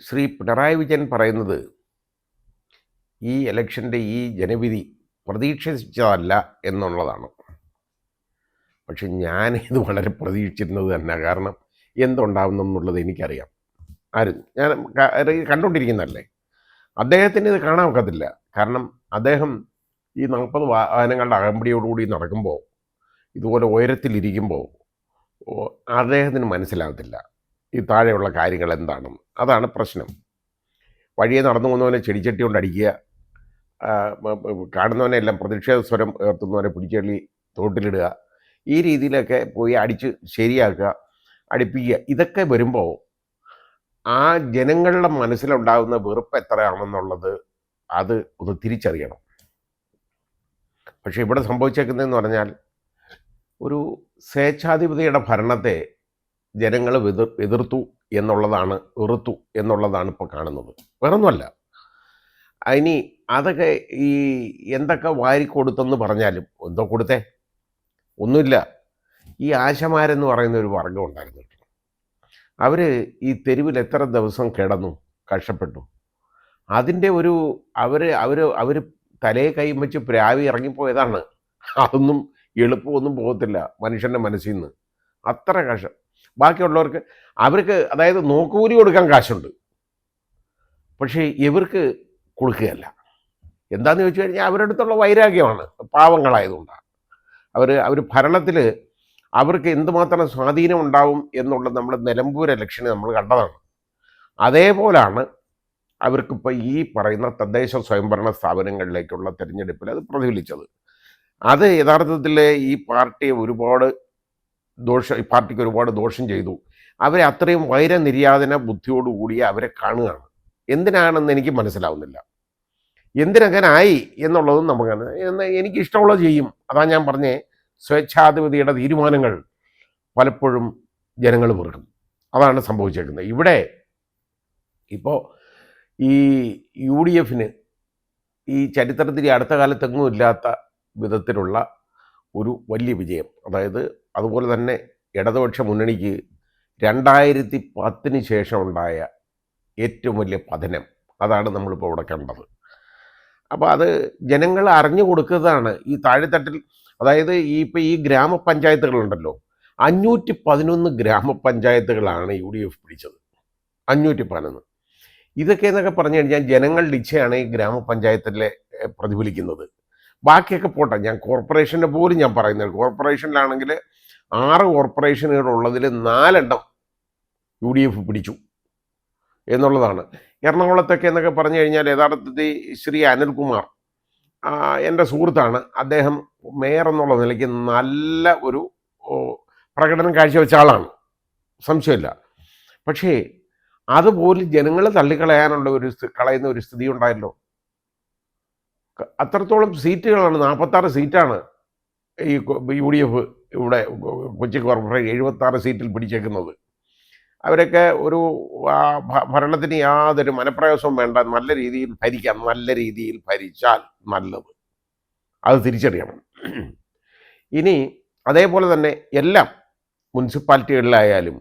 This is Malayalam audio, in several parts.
ശ്രീ പിണറായി വിജയൻ പറയുന്നത് ഈ ഇലക്ഷൻ്റെ ഈ ജനവിധി പ്രതീക്ഷിച്ചതല്ല എന്നുള്ളതാണ്. പക്ഷെ ഞാനിത് വളരെ പ്രതീക്ഷിച്ചിരുന്നത് തന്നെ. കാരണം എന്തുണ്ടാവുന്നെന്നുള്ളത് എനിക്കറിയാം. ഞാൻ കണ്ടുകൊണ്ടിരിക്കുന്നതല്ലേ. അദ്ദേഹത്തിന് ഇത് കാണാൻ ഒക്കത്തില്ല. കാരണം അദ്ദേഹം ഈ 40 വാഹനങ്ങളുടെ അകമ്പടിയോടുകൂടി നടക്കുമ്പോൾ, ഇതുപോലെ ഉയരത്തിലിരിക്കുമ്പോൾ അദ്ദേഹത്തിന് മനസ്സിലാകത്തില്ല ഈ താഴെയുള്ള കാര്യങ്ങൾ എന്താണെന്ന്. അതാണ് പ്രശ്നം. വഴിയെ നടന്നു പോകുന്നവനെ ചെടിച്ചട്ടി കൊണ്ട് അടിക്കുക, കാണുന്നവനെ എല്ലാം പ്രതിഷേധ സ്വരം ഉയർത്തുന്നവനെ പിടിച്ചെള്ളി തോട്ടിലിടുക, ഈ രീതിയിലൊക്കെ പോയി അടിച്ച് ശരിയാക്കുക, അടുപ്പിക്കുക. ഇതൊക്കെ വരുമ്പോൾ ആ ജനങ്ങളുടെ മനസ്സിലുണ്ടാകുന്ന വെറുപ്പ് എത്രയാണെന്നുള്ളത് അത് ഒന്ന് തിരിച്ചറിയണം. പക്ഷെ ഇവിടെ സംഭവിച്ചേക്കുന്നതെന്ന് പറഞ്ഞാൽ ഒരു സ്വേച്ഛാധിപതിയുടെ ഭരണത്തെ ജനങ്ങൾ എതിർത്തു എന്നുള്ളതാണ്, വെറുത്തു എന്നുള്ളതാണ് ഇപ്പോൾ കാണുന്നത്. വേറൊന്നുമല്ല. ഇനി അതൊക്കെ ഈ എന്തൊക്കെ വാരിക്കൊടുത്തെന്ന് പറഞ്ഞാലും എന്തോ കൊടുത്തേ ഒന്നുമില്ല. ഈ ആശമാരെന്ന് പറയുന്ന ഒരു വർഗം ഉണ്ടായിരുന്നു. അവർ ഈ തെരുവിൽ എത്ര ദിവസം കിടന്നു, കഷ്ടപ്പെട്ടു. അതിൻ്റെ ഒരു അവർ തലയെ കൈയും വെച്ച് പ്രാവി ഇറങ്ങിപ്പോയതാണ്. അതൊന്നും എളുപ്പമൊന്നും പോകത്തില്ല മനുഷ്യൻ്റെ മനസ്സിൽ നിന്ന്. അത്ര കഷ്ടം. ബാക്കിയുള്ളവർക്ക് അവർക്ക് അതായത് നോക്കുകൂലി കൊടുക്കാൻ കാശുണ്ട്, പക്ഷേ ഇവർക്ക് കൊടുക്കുകയല്ല. എന്താണെന്ന് ചോദിച്ചു കഴിഞ്ഞാൽ അവരുടെ അടുത്തുള്ള വൈരാഗ്യമാണ്, പാവങ്ങളായതുകൊണ്ടാണ്. അവർ ഭരണത്തിൽ അവർക്ക് എന്തുമാത്രം സ്വാധീനം ഉണ്ടാവും എന്നുള്ളത് നമ്മുടെ നിലമ്പൂർ ഇലക്ഷന് നമ്മൾ കണ്ടതാണ്. അതേപോലാണ് അവർക്കിപ്പോൾ ഈ പറയുന്ന തദ്ദേശ സ്വയംഭരണ സ്ഥാപനങ്ങളിലേക്കുള്ള തിരഞ്ഞെടുപ്പിൽ അത് പ്രതിഫലിച്ചത്. അത് യഥാർത്ഥത്തിൽ ഈ പാർട്ടിക്ക് ഒരുപാട് ദോഷം ചെയ്തു. അവരെ അത്രയും വൈരനിര്യാതന ബുദ്ധിയോടുകൂടി അവരെ കാണുകയാണ്. എന്തിനാണെന്ന് എനിക്ക് മനസ്സിലാവുന്നില്ല. എന്തിനങ്ങനെ ആയി എന്നുള്ളതും നമുക്ക് എനിക്കിഷ്ടമുള്ളത് ചെയ്യും. അതാ ഞാൻ പറഞ്ഞേ, സ്വേച്ഛാധിപതിയുടെ തീരുമാനങ്ങൾ പലപ്പോഴും ജനങ്ങൾ വെറുക്കും. അതാണ് സംഭവിച്ചേക്കുന്നത്. ഇവിടെ ഇപ്പോൾ ഈ UDF ഈ ചരിത്രത്തിൽ അടുത്ത കാലത്തെങ്ങും ഇല്ലാത്ത വിധത്തിലുള്ള ഒരു വലിയ വിജയം. അതായത് അതുപോലെ തന്നെ ഇടതുപക്ഷ മുന്നണിക്ക് 2010 ശേഷം ഉണ്ടായ ഏറ്റവും വലിയ പതനം. അതാണ് നമ്മളിപ്പോൾ ഇവിടെ കണ്ടത്. അപ്പോൾ അത് ജനങ്ങൾ അറിഞ്ഞു കൊടുക്കുന്നതാണ് ഈ താഴെത്തട്ടിൽ. അതായത് ഈ ഗ്രാമപഞ്ചായത്തുകളുണ്ടല്ലോ, 511 ഗ്രാമപഞ്ചായത്തുകളാണ് UDF പിടിച്ചത്. 511. ഇതൊക്കെ എന്നൊക്കെ പറഞ്ഞു കഴിഞ്ഞാൽ ജനങ്ങളുടെ ഇച്ഛയാണ് ഈ ഗ്രാമപഞ്ചായത്തിലെ പ്രതിഫലിക്കുന്നത്. ബാക്കിയൊക്കെ പോട്ടെ, ഞാൻ കോർപ്പറേഷൻ്റെ പോലും ഞാൻ പറയുന്നത്. കോർപ്പറേഷനിലാണെങ്കിൽ 6 കോർപ്പറേഷനുകളുള്ളതിൽ 4 എണ്ണം UDF പിടിച്ചു എന്നുള്ളതാണ്. എറണാകുളത്തൊക്കെ എന്നൊക്കെ പറഞ്ഞു കഴിഞ്ഞാൽ യഥാർത്ഥത്തിൽ ശ്രീ അനിൽകുമാർ എൻ്റെ സുഹൃത്താണ്. അദ്ദേഹം മേയർ എന്നുള്ള നിലയ്ക്ക് നല്ല ഒരു പ്രകടനം കാഴ്ചവെച്ച ആളാണ്, സംശയമില്ല. പക്ഷേ അതുപോലും ജനങ്ങൾ തള്ളിക്കളയാനുള്ള കളയുന്ന ഒരു സ്ഥിതി ഉണ്ടായല്ലോ. അത്രത്തോളം സീറ്റുകളാണ്, 46 സീറ്റാണ് ഈ UDF ഇവിടെ കൊച്ചി കോർപ്പറേഷൻ 76 സീറ്റിൽ പിടിച്ചേക്കുന്നത്. അവരൊക്കെ ഒരു ഭരണത്തിന് യാതൊരു മനപ്രയാസവും വേണ്ട, നല്ല രീതിയിൽ ഭരിക്കാം. നല്ല രീതിയിൽ ഭരിച്ചാൽ നല്ലത്, അത് തിരിച്ചറിയണം. ഇനി അതേപോലെ തന്നെ എല്ലാം മുനിസിപ്പാലിറ്റികളിലായാലും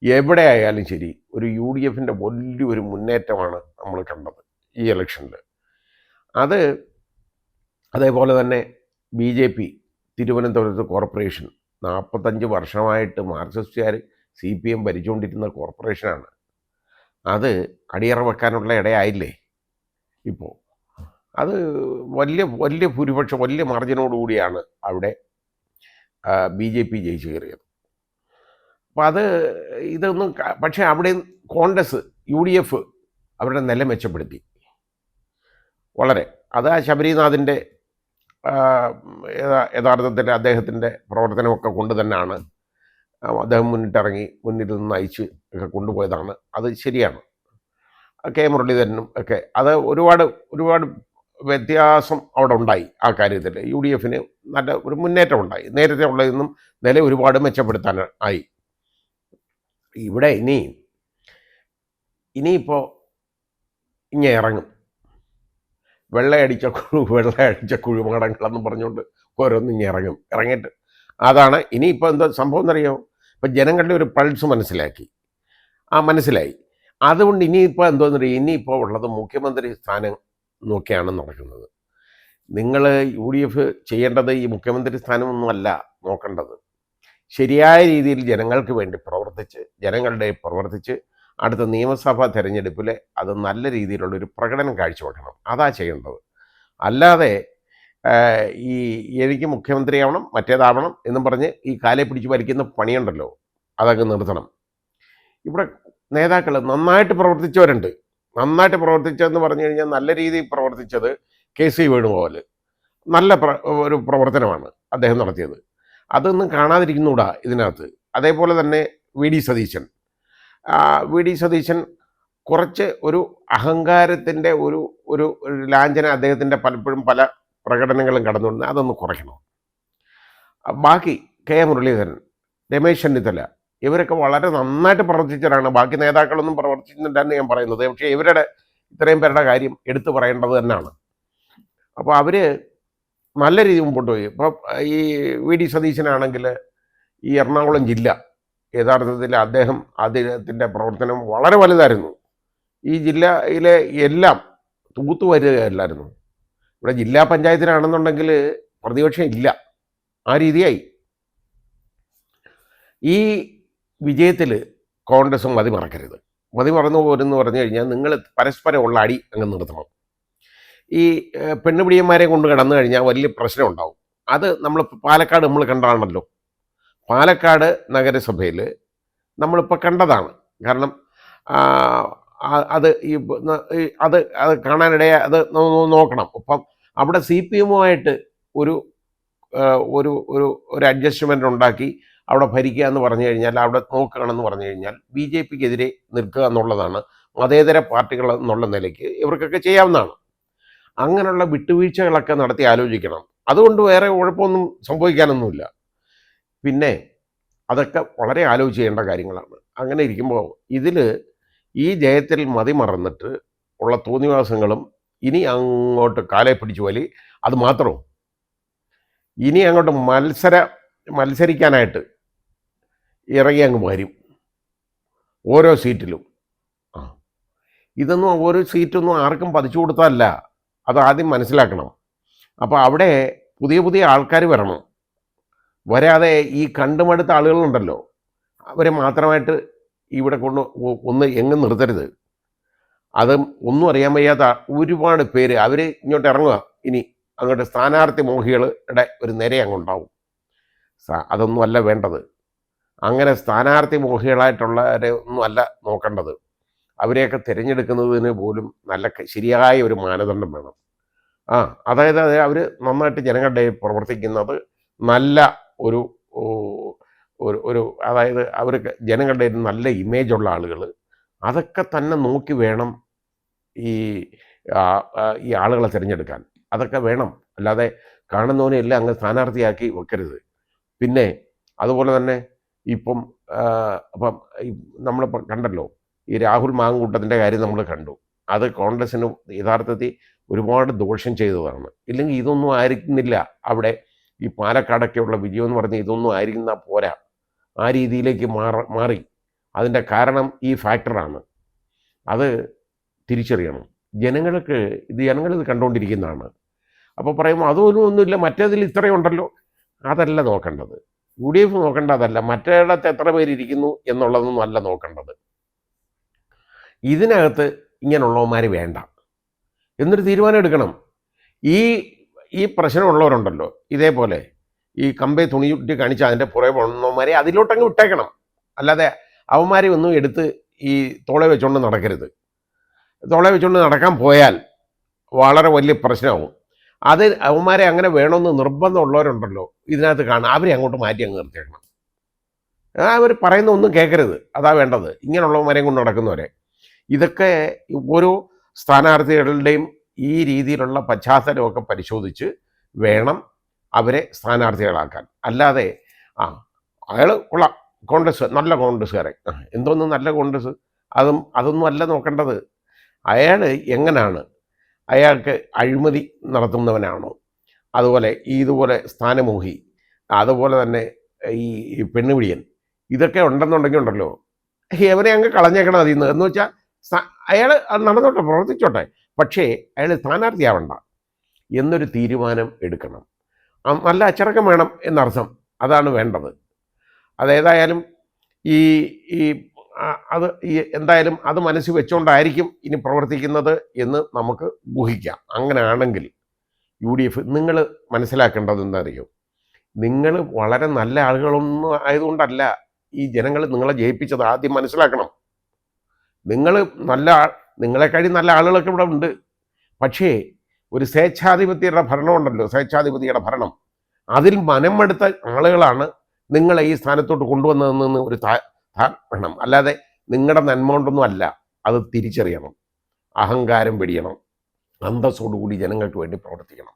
എവിടെ ആയാലും ശരി, ഒരു UDFൻ്റെ വലിയൊരു മുന്നേറ്റമാണ് നമ്മൾ കണ്ടത് ഈ ഇലക്ഷനിൽ. അതേപോലെ തന്നെ BJP തിരുവനന്തപുരത്ത് കോർപ്പറേഷൻ 45 വർഷമായിട്ട് മാർക്സിസ്റ്റുകാർ CPM ഭരിച്ചുകൊണ്ടിരുന്ന കോർപ്പറേഷനാണ്. അത് അടിയറ വെക്കാനുള്ള ഇടയായില്ലേ ഇപ്പോൾ. അത് വലിയ ഭൂരിപക്ഷം, വലിയ മാർജിനോടുകൂടിയാണ് അവിടെ BJP ജയിച്ചു കയറിയത്. അപ്പോൾ ഇതൊന്നും പക്ഷേ അവിടെ കോൺഗ്രസ് UDF അവരുടെ നില മെച്ചപ്പെടുത്തി വളരെ. അത് ആ ശബരിനാഥിൻ്റെ യഥാർത്ഥത്തിൽ അദ്ദേഹത്തിൻ്റെ പ്രവർത്തനമൊക്കെ കൊണ്ട് തന്നെയാണ് അദ്ദേഹം മുന്നിട്ടിറങ്ങി, മുന്നിൽ നിന്ന് നയിച്ച് ഒക്കെ കൊണ്ടുപോയതാണ്. അത് ശരിയാണ്. K മുരളീധരനും ഒക്കെ അത് ഒരുപാട് വ്യത്യാസം അവിടെ ഉണ്ടായി. ആ കാര്യത്തിൽ UDFന് നല്ല ഒരു മുന്നേറ്റം ഉണ്ടായി. നേരത്തെ ഉള്ളതിൽ നില ഒരുപാട് മെച്ചപ്പെടുത്താൻ ആയി. ഇവിടെ ഇനിയിപ്പോൾ ഇറങ്ങും വെള്ളയടിച്ച കുഴിമാടങ്ങളെന്ന് പറഞ്ഞുകൊണ്ട് ഓരോന്നും ഇറങ്ങിയിട്ട് അതാണ് ഇനിയിപ്പോൾ എന്താ സംഭവം എന്നറിയാമോ? ഇപ്പം ജനങ്ങളുടെ ഒരു പൾസ് മനസ്സിലായി. അതുകൊണ്ട് ഇനിയിപ്പോൾ എന്തോന്ന് പറയുക, ഇനിയിപ്പോൾ ഉള്ളത് മുഖ്യമന്ത്രി സ്ഥാനം നോക്കിയാണ് നടക്കുന്നത്. നിങ്ങൾ യു ഡി എഫ് ചെയ്യേണ്ടത് ഈ മുഖ്യമന്ത്രി സ്ഥാനമൊന്നുമല്ല നോക്കേണ്ടത്. ശരിയായ രീതിയിൽ ജനങ്ങൾക്ക് വേണ്ടി പ്രവർത്തിച്ച് അടുത്ത നിയമസഭാ തെരഞ്ഞെടുപ്പിൽ അത് നല്ല രീതിയിലുള്ളൊരു പ്രകടനം കാഴ്ചവെക്കണം. അതാ ചെയ്യേണ്ടത്. അല്ലാതെ ഈ എനിക്ക് മുഖ്യമന്ത്രിയാവണം മറ്റേതാവണം എന്നും പറഞ്ഞ് ഈ കാലെ പിടിച്ച് വലിക്കുന്ന പണിയുണ്ടല്ലോ, അതൊക്കെ നിർത്തണം. ഇവിടെ നേതാക്കൾ നന്നായിട്ട് പ്രവർത്തിച്ചവരുണ്ട്. നന്നായിട്ട് പ്രവർത്തിച്ചതെന്ന് പറഞ്ഞു കഴിഞ്ഞാൽ നല്ല രീതിയിൽ പ്രവർത്തിച്ചത് KC വേണുഗോപാൽ. നല്ല ഒരു പ്രവർത്തനമാണ് അദ്ദേഹം നടത്തിയത്. അതൊന്നും കാണാതിരിക്കുന്നുകൂടാ ഇതിനകത്ത്. അതേപോലെ തന്നെ വി ഡി സതീശൻ കുറച്ച് ഒരു അഹങ്കാരത്തിൻ്റെ ഒരു ലാഞ്ചന അദ്ദേഹത്തിൻ്റെ പലപ്പോഴും പല പ്രകടനങ്ങളും കടന്നുകൊണ്ട് അതൊന്ന് കുറയ്ക്കണം. ബാക്കി കെ മുരളീധരൻ, രമേശ് ചെന്നിത്തല, ഇവരൊക്കെ വളരെ നന്നായിട്ട് പ്രവർത്തിച്ചവരാണ്. ബാക്കി നേതാക്കളൊന്നും പ്രവർത്തിച്ചിട്ടുണ്ടെന്ന് ഞാൻ പറയുന്നത്. പക്ഷേ ഇവരുടെ ഇത്രയും പേരുടെ കാര്യം എടുത്തു പറയേണ്ടത് തന്നെയാണ്. അപ്പോൾ അവർ നല്ല രീതിയിൽ മുമ്പോട്ട് പോയി. ഇപ്പോൾ ഈ വി ഡി സതീശനാണെങ്കിൽ ഈ എറണാകുളം ജില്ല യഥാർത്ഥത്തിൽ അദ്ദേഹത്തിൻ്റെ പ്രവർത്തനം വളരെ വലുതായിരുന്നു. ഈ ജില്ലയിലെ എല്ലാം തൂത്തുവരികയല്ലായിരുന്നു. ഇവിടെ ജില്ലാ പഞ്ചായത്തിലാണെന്നുണ്ടെങ്കിൽ പ്രതിപക്ഷം ഇല്ല, ആ രീതിയായി. ഈ വിജയത്തിൽ കോൺഗ്രസ് മതിമറക്കരുത്. മതിമറന്നു പോരെന്ന് പറഞ്ഞു കഴിഞ്ഞാൽ നിങ്ങൾ പരസ്പരം ഉള്ള അടി അങ്ങ് നിർത്തണം. ഈ പെണ്ണുപിടിയന്മാരെ കൊണ്ട് കടന്നു കഴിഞ്ഞാൽ വലിയ പ്രശ്നം ഉണ്ടാവും. അത് പാലക്കാട് നമ്മൾ കണ്ടതാണല്ലോ. പാലക്കാട് നഗരസഭയിൽ നമ്മളിപ്പോൾ കണ്ടതാണ്. കാരണം അത് കാണാനിടയെ അത് നോക്കണം. അപ്പം അവിടെ CPM-ഉമായിട്ട് ഒരു അഡ്ജസ്റ്റ്മെൻ്റ് ഉണ്ടാക്കി അവിടെ ഭരിക്കുക എന്ന് പറഞ്ഞു കഴിഞ്ഞാൽ, അവിടെ നോക്കുകയാണെന്ന് പറഞ്ഞു കഴിഞ്ഞാൽ BJP-ക്കെതിരെ നിൽക്കുക എന്നുള്ളതാണ് മതേതര പാർട്ടികൾ എന്നുള്ള നിലയ്ക്ക് ഇവർക്കൊക്കെ ചെയ്യാവുന്നതാണ്. അങ്ങനെയുള്ള വിട്ടുവീഴ്ചകളൊക്കെ നടത്തി ആലോചിക്കണം. അതുകൊണ്ട് വേറെ കുഴപ്പമൊന്നും സംഭവിക്കാനൊന്നുമില്ല. പിന്നെ അതൊക്കെ വളരെ ആലോചിച്ച് ചെയ്യേണ്ട കാര്യങ്ങളാണ്. അങ്ങനെ ഇരിക്കുമ്പോൾ ഈ ജയത്തിൽ മതിമറന്നിട്ട് ഉള്ള തോന്നിവാസങ്ങളും ഇനി അങ്ങോട്ട് കാലെ പിടിച്ചു വലി, അത് മാത്രവും ഇനി അങ്ങോട്ട് മത്സരിക്കാനായിട്ട് ഇറങ്ങി അങ്ങ് വരും ഓരോ സീറ്റിലും. ഇതൊന്നും ഓരോ സീറ്റൊന്നും ആർക്കും പതിച്ചു കൊടുത്തതല്ല, അത് ആദ്യം മനസ്സിലാക്കണം. അപ്പോൾ അവിടെ പുതിയ ആൾക്കാർ വരണം. വരാതെ ഈ കണ്ടുമടുത്ത ആളുകളുണ്ടല്ലോ, അവരെ മാത്രമായിട്ട് ഇവിടെ ഒന്ന് എങ്ങും നിർത്തരുത്. അത് ഒന്നും അറിയാൻ വയ്യാത്ത ഒരുപാട് പേര് അവർ ഇങ്ങോട്ട് ഇറങ്ങുക. ഇനി അങ്ങോട്ട് സ്ഥാനാർത്ഥി മോഹികളുടെ ഒരു നിര അങ്ങുണ്ടാവും. അതൊന്നുമല്ല വേണ്ടത്. അങ്ങനെ സ്ഥാനാർത്ഥി മോഹികളായിട്ടുള്ളവരെ ഒന്നുമല്ല നോക്കേണ്ടത്. അവരെയൊക്കെ തിരഞ്ഞെടുക്കുന്നതിന് പോലും നല്ല ശരിയായ ഒരു മാനദണ്ഡം വേണം. അതായത് അവർ നന്നായിട്ട് ജനങ്ങളുടെ പ്രവർത്തിക്കുന്നത്, നല്ല അതായത് അവർക്ക് ജനങ്ങളുടെ നല്ല ഇമേജുള്ള ആളുകൾ, അതൊക്കെ തന്നെ നോക്കി വേണം ഈ ആളുകളെ തിരഞ്ഞെടുക്കാൻ. അതൊക്കെ വേണം. അല്ലാതെ കാണുന്നവനെ എല്ലാം അങ്ങ് സ്ഥാനാർത്ഥിയാക്കി വെക്കരുത്. പിന്നെ അതുപോലെ തന്നെ അപ്പം നമ്മളിപ്പോൾ കണ്ടല്ലോ, ഈ രാഹുൽ മാങ്കൂട്ടത്തിൻ്റെ കാര്യം നമ്മൾ കണ്ടു. അത് കോൺഗ്രസ്സിന് യഥാർത്ഥത്തിൽ ഒരുപാട് ദോഷം ചെയ്തതാണ്. ഇല്ലെങ്കിൽ ഇതൊന്നും ആയിരിക്കുന്നില്ല. അവിടെ ഈ പാലക്കാടൊക്കെയുള്ള വിജയം എന്ന് പറഞ്ഞാൽ ഇതൊന്നും ആയിരിക്കുന്ന പോരാ, ആ രീതിയിലേക്ക് മാറി. അതിൻ്റെ കാരണം ഈ ഫാക്ടറാണ്. അത് തിരിച്ചറിയണം. ജനങ്ങളിത് കണ്ടുകൊണ്ടിരിക്കുന്നതാണ്. അപ്പോൾ പറയുമ്പോൾ ഒന്നുമില്ല, മറ്റേതിൽ ഇത്രയുണ്ടല്ലോ, അതല്ല നോക്കേണ്ടത്. UDF നോക്കേണ്ടതല്ല, മറ്റേടത്ത് എത്ര പേരിയ്ക്കുന്നു എന്നുള്ളതൊന്നും അല്ല നോക്കേണ്ടത്. ഇതിനകത്ത് ഇങ്ങനെയുള്ളവന്മാർ വേണ്ട എന്നൊരു തീരുമാനം എടുക്കണം. ഈ പ്രശ്നമുള്ളവരുണ്ടല്ലോ, ഇതേപോലെ ഈ കമ്പേ തുണി ചുറ്റി കാണിച്ച് അതിൻ്റെ പുറകെ പോകുന്നവന്മാരെ അതിലോട്ടങ്ങ് വിട്ടേക്കണം. അല്ലാതെ അവന്മാരെ ഒന്നും എടുത്ത് ഈ തോളെ വെച്ചുകൊണ്ട് നടക്കരുത്. തോളെ വെച്ചുകൊണ്ട് നടക്കാൻ പോയാൽ വളരെ വലിയ പ്രശ്നമാവും. അവന്മാരെ അങ്ങനെ വേണമെന്ന് നിർബന്ധമുള്ളവരുണ്ടല്ലോ ഇതിനകത്ത് കാണാം, അവരെ അങ്ങോട്ട് മാറ്റി അങ്ങ് നിർത്തിയേക്കണം. അവർ പറയുന്ന ഒന്നും കേൾക്കരുത്, അതാ വേണ്ടത്. ഇങ്ങനെയുള്ളവന്മാരെയും കൊണ്ട് നടക്കുന്നവരെ ഇതൊക്കെ ഓരോ സ്ഥാനാർത്ഥികളുടെയും ഈ രീതിയിലുള്ള പശ്ചാത്തലമൊക്കെ പരിശോധിച്ച് വേണം അവരെ സ്ഥാനാർത്ഥികളാക്കാൻ. അല്ലാതെ അയാൾ കൊള്ളാം, കോൺഗ്രസ്, നല്ല കോൺഗ്രസ്സുകാരൻ, എന്തോന്നും നല്ല കോൺഗ്രസ്, അതൊന്നും അല്ല നോക്കേണ്ടത്. അയാൾ എങ്ങനെയാണ്, അയാൾക്ക് അഴിമതി നടത്തുന്നവനാണോ, അതുപോലെ ഇതുപോലെ സ്ഥാനമോഹി, അതുപോലെ തന്നെ ഈ പെണ്ണുപിടിയൻ, ഇതൊക്കെ ഉണ്ടെന്നുണ്ടെങ്കിൽ ഉണ്ടല്ലോ, എവരെ അങ്ങ് കളഞ്ഞേക്കണം അതിൽ നിന്ന്. എന്ന് വെച്ചാൽ അയാൾ നടന്നോട്ടെ, പ്രവർത്തിച്ചോട്ടെ, പക്ഷേ അയാൾ സ്ഥാനാർത്ഥിയാവണ്ട എന്നൊരു തീരുമാനം എടുക്കണം. നല്ല അച്ചടക്കം വേണം എന്നർത്ഥം. അതാണ് വേണ്ടത്. അതേതായാലും ഈ ഈ അത് എന്തായാലും അത് മനസ്സിൽ വെച്ചുകൊണ്ടായിരിക്കും ഇനി പ്രവർത്തിക്കുന്നത് എന്ന് നമുക്ക് ഊഹിക്കാം. അങ്ങനെയാണെങ്കിൽ UDF നിങ്ങൾ മനസ്സിലാക്കേണ്ടത് എന്താണെന്നറിയോ? നിങ്ങൾ വളരെ നല്ല ആളുകളൊന്നും ആയതുകൊണ്ടല്ല ഈ ജനങ്ങൾ നിങ്ങളെ ജയിപ്പിച്ചത്. ആദ്യം മനസ്സിലാക്കണം. നിങ്ങൾ നിങ്ങളെക്കാളും നല്ല ആളുകളൊക്കെ ഇവിടെ ഉണ്ട്. പക്ഷേ ഒരു സ്വേച്ഛാധിപത്യയുടെ ഭരണമുണ്ടല്ലോ, സ്വേച്ഛാധിപതിയുടെ ഭരണം, അതിൽ മനമെടുത്ത ആളുകളാണ് നിങ്ങളെ ഈ സ്ഥാനത്തോട്ട് കൊണ്ടുവന്നതെന്ന് ഒരു വേണം. അല്ലാതെ നിങ്ങളുടെ നന്മ കൊണ്ടൊന്നും അല്ല. അത് തിരിച്ചറിയണം. അഹങ്കാരം വെടിയണം. അന്തസ്സോടുകൂടി ജനങ്ങൾക്ക് വേണ്ടി പ്രവർത്തിക്കണം.